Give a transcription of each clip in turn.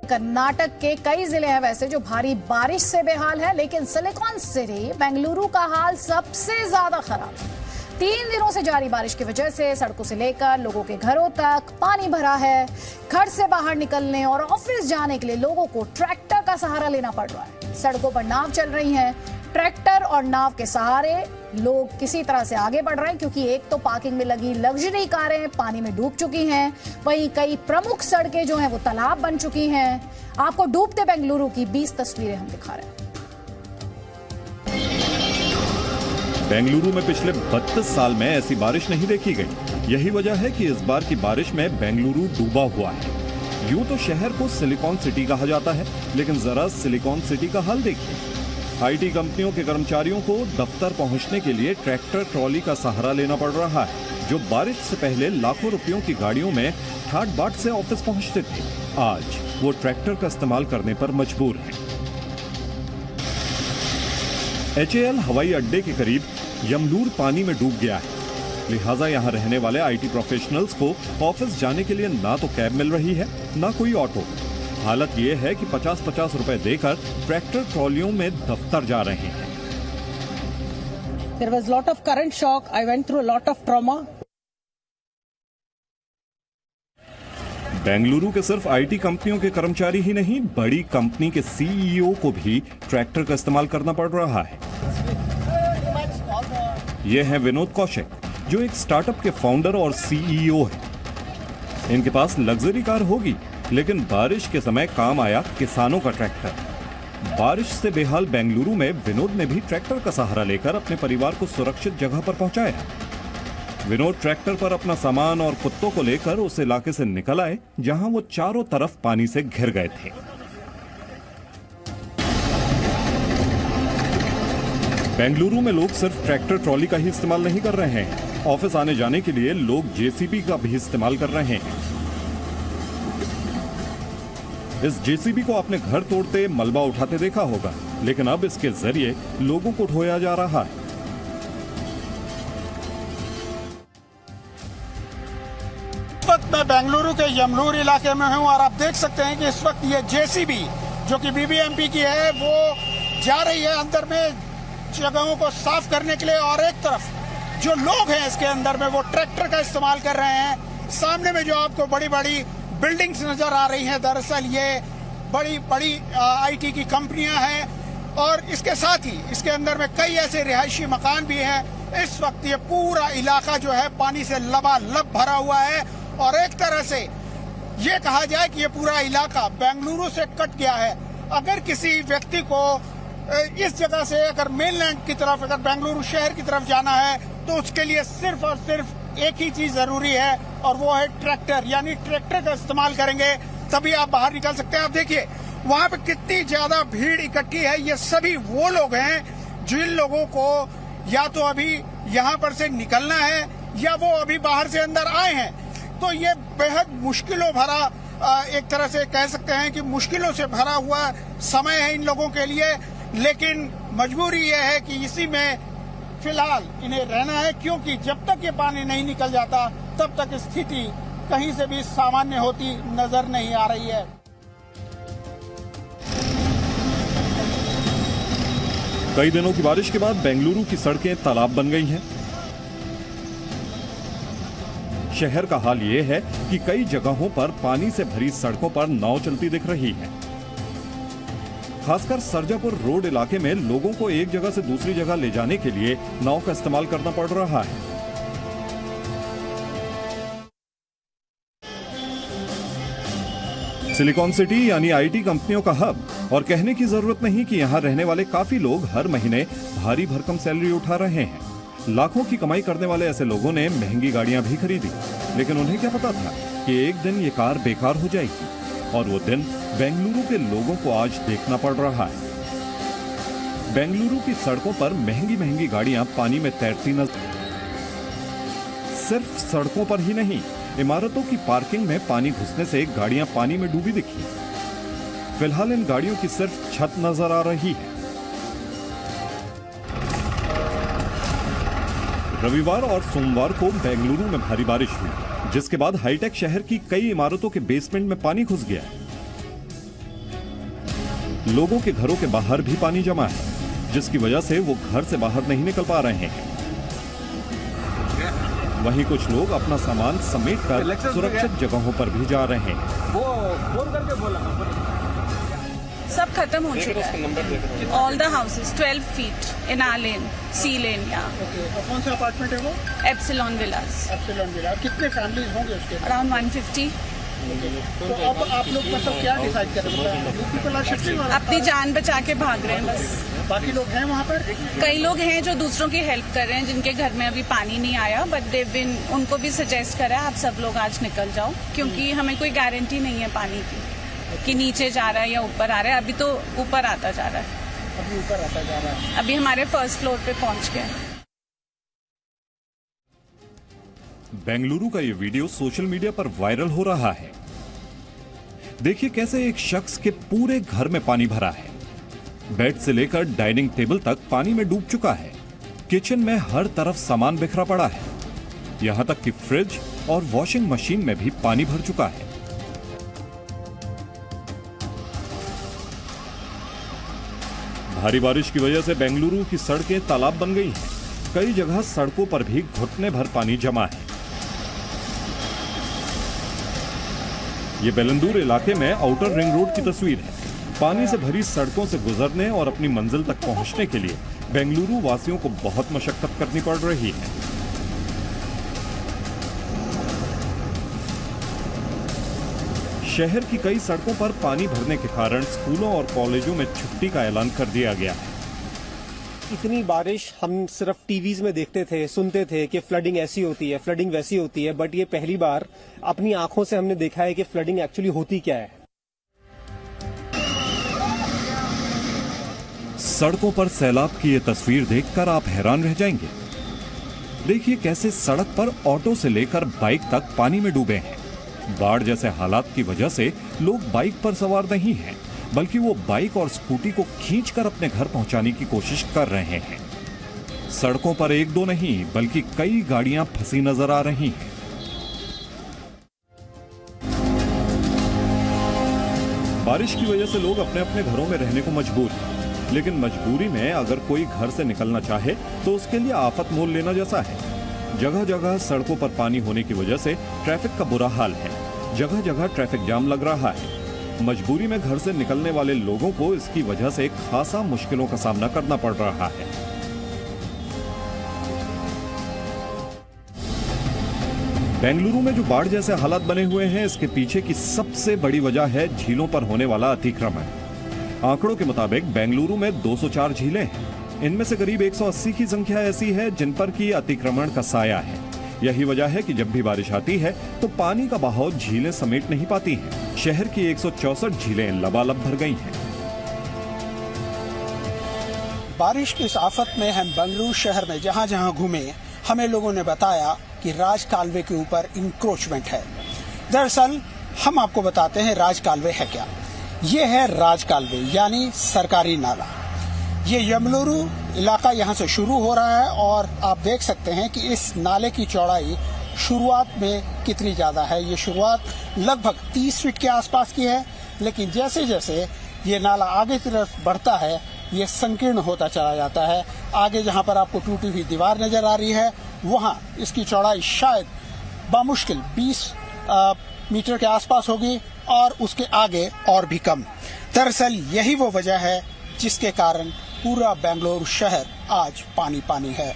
कर्नाटक के कई जिले हैं वैसे जो भारी बारिश से बेहाल है, लेकिन सिलिकॉन सिटी बेंगलुरु का हाल सबसे ज्यादा खराब है। 3 दिनों से जारी बारिश की वजह से सड़कों से लेकर लोगों के घरों तक पानी भरा है। घर से बाहर निकलने और ऑफिस जाने के लिए लोगों को ट्रैक्टर का सहारा लेना पड़ रहा है। सड़कों पर नाव चल रही हैं। ट्रैक्टर और नाव के सहारे लोग किसी तरह से आगे बढ़ रहे हैं, क्योंकि एक तो पार्किंग में लगी लग्जरी कारें पानी में डूब चुकी हैं, वहीं कई प्रमुख सड़कें जो हैं वो तालाब बन चुकी हैं। आपको डूबते बेंगलुरु की 20 तस्वीरें हम दिखा रहे हैं। बेंगलुरु में पिछले 32 साल में ऐसी बारिश नहीं देखी गई। यही वजह है कि इस बार की बारिश में बेंगलुरु डूबा हुआ है। यूं तो शहर को सिलिकॉन सिटी कहा जाता है, लेकिन जरा सिलिकॉन सिटी का हाल देखिए। आईटी कंपनियों के कर्मचारियों को दफ्तर पहुंचने के लिए ट्रैक्टर ट्रॉली का सहारा लेना पड़ रहा है, जो बारिश से पहले लाखों रुपयों की गाड़ियों में ठाट बाट से ऑफिस पहुंचते थे। आज वो ट्रैक्टर का इस्तेमाल करने पर मजबूर हैं। HAL हवाई अड्डे के करीब यमलूर पानी में डूब गया है, लिहाजा यहां रहने वाले आईटी प्रोफेशनल्स को ऑफिस जाने के लिए ना तो कैब मिल रही है, ना कोई ऑटो। हालत ये है कि 50-50 रुपए देकर ट्रैक्टर ट्रॉलियों में दफ्तर जा रहे हैं। There was lot of current shock. I went through a lot of trauma. Bengaluru के सिर्फ आईटी कंपनियों के कर्मचारी ही नहीं, बड़ी कंपनी के CEO को भी ट्रैक्टर का इस्तेमाल करना पड़ रहा है। ये हैं विनोद कौशिक, जो एक स्टार्टअप के फाउंडर और CEO हैं। इनके पास लग्जरी कार होगी, लेकिन बारिश के समय काम आया किसानों का ट्रैक्टर। बारिश से बेहाल बेंगलुरु में विनोद ने भी ट्रैक्टर का सहारा लेकर अपने परिवार को सुरक्षित जगह पर पहुंचाया। विनोद ट्रैक्टर पर अपना सामान और कुत्तों को लेकर उस इलाके से निकल आए जहां वो चारों तरफ पानी से घिर गए थे। बेंगलुरु में लोग सिर्फ ट्रैक्टर ट्रॉली का ही इस्तेमाल नहीं कर रहे हैं, ऑफिस आने जाने के लिए लोग JCB का भी इस्तेमाल कर रहे हैं। इस JCB को आपने घर तोड़ते मलबा उठाते देखा होगा, लेकिन अब इसके जरिए लोगों को ढोया जा रहा है। इस वक्त मैं बेंगलुरु के यमलूर इलाके में हूं और आप देख सकते हैं कि इस वक्त ये JCB जो कि BBMP की है वो जा रही है अंदर में जगहों को साफ करने के लिए, और एक तरफ जो लोग हैं इसके अंदर में वो ट्रैक्टर का इस्तेमाल कर रहे हैं। सामने में जो आपको बड़ी बड़ी बिल्डिंग्स नजर आ रही हैं, दरअसल ये बड़ी बड़ी IT की कंपनियां हैं, और इसके साथ ही इसके अंदर में कई ऐसे रिहायशी मकान भी हैं। इस वक्त ये पूरा इलाका जो है पानी से लबालब भरा हुआ है, और एक तरह से ये कहा जाए कि ये पूरा इलाका बेंगलुरु से कट गया है। अगर किसी व्यक्ति को इस जगह से अगर मेनलैंड की तरफ, अगर बेंगलुरु शहर की तरफ जाना है, तो उसके लिए सिर्फ और सिर्फ एक ही चीज जरूरी है, और वो है ट्रैक्टर। यानी ट्रैक्टर का इस्तेमाल करेंगे तभी आप बाहर निकल सकते हैं। आप देखिए वहां पे कितनी ज्यादा भीड़ इकट्ठी है। ये सभी वो लोग हैं जिन लोगों को या तो अभी यहाँ पर से निकलना है, या वो अभी बाहर से अंदर आए हैं। तो ये बेहद मुश्किलों भरा, एक तरह से कह सकते हैं कि मुश्किलों से भरा हुआ समय है इन लोगों के लिए, लेकिन मजबूरी यह है कि इसी में फिलहाल इन्हें रहना है, क्योंकि जब तक ये पानी नहीं निकल जाता तब तक स्थिति कहीं से भी सामान्य होती नजर नहीं आ रही है। कई दिनों की बारिश के बाद बेंगलुरु की सड़कें तालाब बन गई हैं। शहर का हाल ये है कि कई जगहों पर पानी से भरी सड़कों पर नाव चलती दिख रही है। खासकर सरजापुर रोड इलाके में लोगों को एक जगह से दूसरी जगह ले जाने के लिए नाव का इस्तेमाल करना पड़ रहा है। सिलिकॉन सिटी यानी आईटी कंपनियों का हब, और कहने की जरूरत नहीं कि यहाँ रहने वाले काफी लोग हर महीने भारी भरकम सैलरी उठा रहे हैं। लाखों की कमाई करने वाले ऐसे लोगों ने महंगी गाड़ियां भी खरीदी, लेकिन उन्हें क्या पता था कि एक दिन ये कार बेकार हो जाएगी, और वो दिन बेंगलुरु के लोगों को आज देखना पड़ रहा है। बेंगलुरु की सड़कों पर महंगी महंगी गाड़ियां पानी में तैरती नजर। सिर्फ सड़कों पर ही नहीं, इमारतों की पार्किंग में पानी घुसने से गाड़ियां पानी में डूबी दिखी। फिलहाल इन गाड़ियों की सिर्फ छत नजर आ रही है। रविवार और सोमवार को बेंगलुरु में भारी बारिश हुई, जिसके बाद हाईटेक शहर की कई इमारतों के बेसमेंट में पानी घुस गया। लोगों के घरों के बाहर भी पानी जमा है, जिसकी वजह से वो घर से बाहर नहीं निकल पा रहे हैं। वहीं कुछ लोग अपना सामान समेटकर सुरक्षित जगहों पर भी जा रहे हैं। सब खत्म हो चुका है। All the houses 12 feet in R lane, C lane. या कौन सा अपार्टमेंट है वो? Epsilon villas. Epsilon villa. कितने फैमिलीज होंगे उसके? अराउंड 150। तो अब आप लोग मतलब क्या डिसाइड कर रहे हैं? अपनी जान बचा के भाग रहे हैं बस। बाकी लोग हैं वहाँ पर? कई लोग हैं जो दूसरों की हेल्प कर रहे हैं, जिनके घर में अभी पानी नहीं आया, बट देव बिन उनको भी सजेस्ट करा आप सब लोग आज निकल जाओ, क्योंकि हमें कोई गारंटी नहीं है पानी की कि नीचे जा रहा है या ऊपर आ रहा है। अभी तो ऊपर आता जा रहा है। अभी ऊपर आता जा रहा है। अभी हमारे फर्स्ट फ्लोर पे पहुंच गए। बेंगलुरु का ये वीडियो सोशल मीडिया पर वायरल हो रहा है। देखिए कैसे एक शख्स के पूरे घर में पानी भरा है। बेड से लेकर डाइनिंग टेबल तक पानी में डूब चुका है। किचन में हर तरफ सामान बिखरा पड़ा है। यहां तक कि फ्रिज और वॉशिंग मशीन में भी पानी भर चुका है। भारी बारिश की वजह से बेंगलुरु की सड़कें तालाब बन गई हैं। कई जगह सड़कों पर भी घुटने भर पानी जमा है। ये बेलंदूर इलाके में आउटर रिंग रोड की तस्वीर है। पानी से भरी सड़कों से गुजरने और अपनी मंजिल तक पहुंचने के लिए बेंगलुरु वासियों को बहुत मशक्कत करनी पड़ रही है। शहर की कई सड़कों पर पानी भरने के कारण स्कूलों और कॉलेजों में छुट्टी का ऐलान कर दिया गया है। इतनी बारिश हम सिर्फ टीवीज में देखते थे, सुनते थे कि फ्लडिंग ऐसी होती है, फ्लडिंग वैसी होती है, बट ये पहली बार अपनी आंखों से हमने देखा है कि फ्लडिंग एक्चुअली होती क्या है। सड़कों पर सैलाब की ये तस्वीर देखकर आप हैरान रह जाएंगे। देखिए कैसे सड़क पर ऑटो से लेकर बाइक तक पानी में डूबे हैं। बाढ़ जैसे हालात की वजह से लोग बाइक पर सवार नहीं हैं, बल्कि वो बाइक और स्कूटी को खींचकर अपने घर पहुंचाने की कोशिश कर रहे हैं। सड़कों पर एक दो नहीं बल्कि कई गाड़ियां फंसी नजर आ रही हैं। बारिश की वजह से लोग अपने अपने घरों में रहने को मजबूर हैं, लेकिन मजबूरी में अगर कोई घर से निकलना चाहे तो उसके लिए आफत मोल लेना जैसा है। जगह जगह सड़कों पर पानी होने की वजह से ट्रैफिक का बुरा हाल है। जगह जगह ट्रैफिक जाम लग रहा है। मजबूरी में घर से निकलने वाले लोगों को इसकी वजह से खासा मुश्किलों का सामना करना पड़ रहा है। बेंगलुरु में जो बाढ़ जैसे हालात बने हुए हैं, इसके पीछे की सबसे बड़ी वजह है झीलों पर होने वाला अतिक्रमण। आंकड़ों के मुताबिक बेंगलुरु में 204 झीलें हैं। इनमें से करीब 180 की संख्या ऐसी है जिन पर की अतिक्रमण का साया है। यही वजह है कि जब भी बारिश आती है तो पानी का बहाव झीलें समेट नहीं पाती हैं। शहर की 164 झीलें लबालब भर गई हैं। बारिश की इस आफत में हम बेंगलुरु शहर में जहां जहां घूमे, हमें लोगों ने बताया कि राज कालवे के ऊपर इंक्रोचमेंट है। दरअसल हम आपको बताते हैं राज कालवे है क्या। ये है राज कालवे यानी सरकारी नाला। ये यमलुरु इलाका यहाँ से शुरू हो रहा है और आप देख सकते हैं कि इस नाले की चौड़ाई शुरुआत में कितनी ज्यादा है। ये शुरुआत लगभग 30 फीट के आसपास की है, लेकिन जैसे जैसे ये नाला आगे की तरफ बढ़ता है ये संकीर्ण होता चला जाता है। आगे जहाँ पर आपको टूटी हुई दीवार नजर आ रही है वहाँ इसकी चौड़ाई शायद बामुश्किल 20 मीटर के आसपास होगी और उसके आगे और भी कम। दरअसल यही वो वजह है जिसके कारण पूरा बेंगलुरु शहर आज पानी पानी है।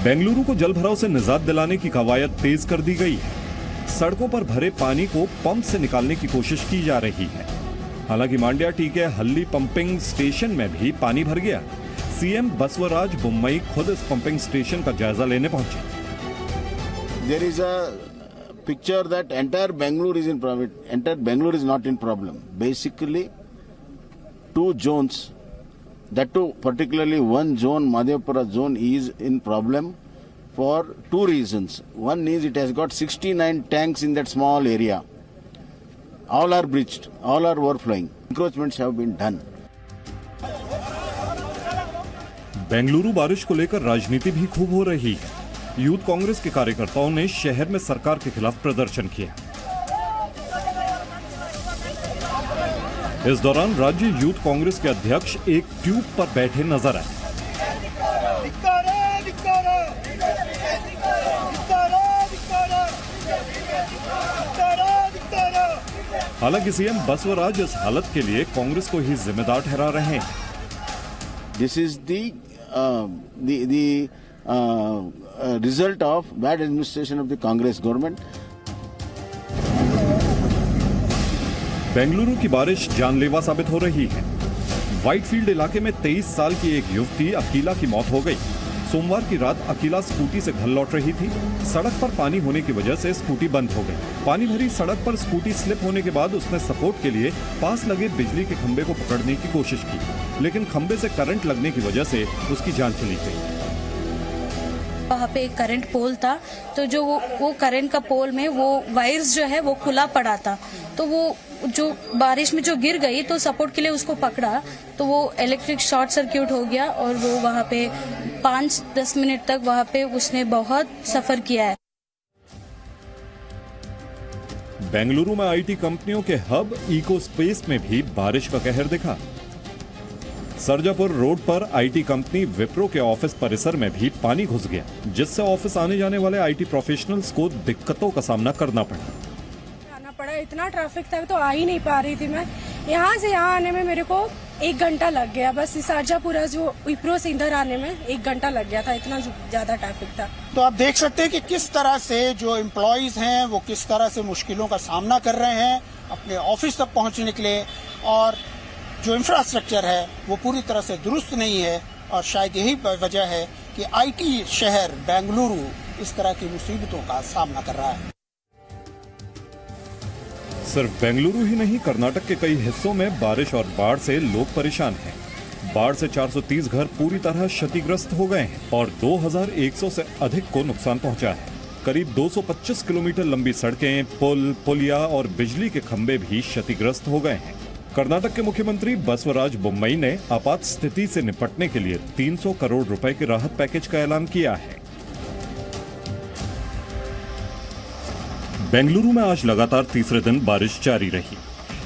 बेंगलुरु को जलभराव से निजात दिलाने की कवायद तेज कर दी गई है। सड़कों पर भरे पानी को पंप से निकालने की कोशिश की जा रही है। हालांकि मांड्या टी के हल्ली पंपिंग स्टेशन में भी पानी भर गया। सीएम बसवराज बोम्मई खुद इस पंपिंग स्टेशन का जायजा लेने पहुंचे। There is a picture that entire Bangalore is in problem. Entire Bangalore is not in problem. Basically, two zones, that too particularly one zone, Madhepura zone, is in problem for two reasons. One is it has got 69 tanks in that small area. All are breached, all are overflowing. Encroachments have been done. Bengaluru बारिश को लेकर राजनीति भी खूब हो रही है। Youth Congress के कार्यकर्ताओं ने शहर में सरकार के खिलाफ प्रदर्शन किया। इस दौरान राज्य यूथ कांग्रेस के अध्यक्ष एक ट्यूब पर बैठे नजर आए। हालांकि सीएम बसवराज इस हालत के लिए कांग्रेस को ही जिम्मेदार ठहरा रहे हैं। This is the result of bad administration of the Congress government. Bengaluru की बारिश जानलेवा साबित हो रही है। व्हाइटफील्ड इलाके में 23 साल की एक युवती अकीला की मौत हो गई। सोमवार की रात अकीला स्कूटी से घर लौट रही थी। सड़क पर पानी होने की वजह से स्कूटी बंद हो गई। पानी भरी सड़क पर स्कूटी स्लिप होने के बाद उसने सपोर्ट के लिए पास लगे बिजली के खंबे को पकड़ने की कोशिश की, लेकिन खंबे से करंट लगने की वजह से उसकी जान चली गई। वहाँ पे एक करंट पोल था, तो जो वो करंट का पोल में वो वायर्स जो है वो खुला पड़ा था, तो वो जो बारिश में जो गिर गई तो सपोर्ट के लिए उसको पकड़ा, तो वो इलेक्ट्रिक शॉर्ट सर्किट हो गया और वो वहाँ पे 5-10 मिनट तक वहाँ पे उसने बहुत सफर किया है। बेंगलुरु में आईटी कंपनियों के हब इको स्पेस में भी बारिश का कहर दिखा। सरजापुर रोड पर आईटी कंपनी विप्रो के ऑफिस परिसर में भी पानी घुस गया, जिससे ऑफिस आने जाने वाले आईटी प्रोफेशनल्स को दिक्कतों का सामना करना पड़ा। इतना ट्रैफिक था तो आ ही नहीं पा रही थी मैं। यहाँ से यहाँ आने में मेरे को 1 घंटा लग गया, बस सरजापुरा जो विप्रो से इधर आने में 1 घंटा लग गया था, इतना ज्यादा ट्रैफिक था। तो आप देख सकते हैं कि किस तरह से जो एम्प्लॉयज हैं वो किस तरह से मुश्किलों का सामना कर रहे हैं अपने ऑफिस तक पहुंचने के लिए, और जो इंफ्रास्ट्रक्चर है वो पूरी तरह से दुरुस्त नहीं है, और शायद यही वजह है कि आईटी शहर बेंगलुरु इस तरह की मुसीबतों का सामना कर रहा है। सिर्फ बेंगलुरु ही नहीं, कर्नाटक के कई हिस्सों में बारिश और बाढ़ से लोग परेशान हैं। बाढ़ से 430 घर पूरी तरह क्षतिग्रस्त हो गए हैं और 2100 से अधिक को नुकसान पहुंचा है। करीब 225 किलोमीटर लंबी सड़कें, पुल, पुलिया और बिजली के खंभे भी क्षतिग्रस्त हो गए हैं। कर्नाटक के मुख्यमंत्री बसवराज बोम्मई ने आपात स्थिति से निपटने के लिए 300 करोड़ रुपए के राहत पैकेज का ऐलान किया है। बेंगलुरु में आज लगातार तीसरे दिन बारिश जारी रही।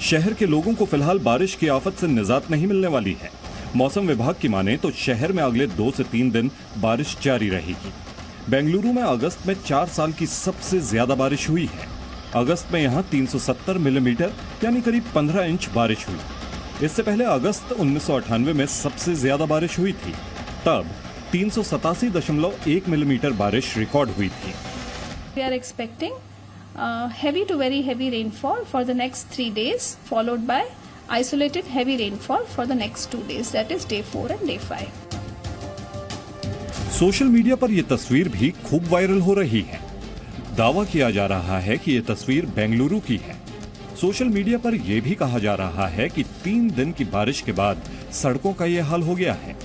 शहर के लोगों को फिलहाल बारिश की आफत से निजात नहीं मिलने वाली है। मौसम विभाग की माने तो शहर में अगले 2 से 3 दिन बारिश जारी रहेगी। बेंगलुरु में अगस्त में 4 साल की सबसे ज्यादा बारिश हुई है। अगस्त में यहां 370 मिलीमीटर यानी करीब 15 इंच बारिश हुई। इससे पहले अगस्त 1998 में सबसे ज्यादा बारिश हुई थी, तब 387.1 मिलीमीटर बारिश रिकॉर्ड हुई थी। We are expecting heavy to very heavy rainfall for the next 3 days, followed by isolated heavy rainfall for the next 2 days, that is day 4 and day 5. Social media पर यह तस्वीर भी खूब वायरल हो रही है। दावा किया जा रहा है कि यह तस्वीर बेंगलुरु की है। सोशल मीडिया पर यह भी कहा जा रहा है कि 3 दिन की बारिश के बाद सड़कों का यह हाल हो गया है।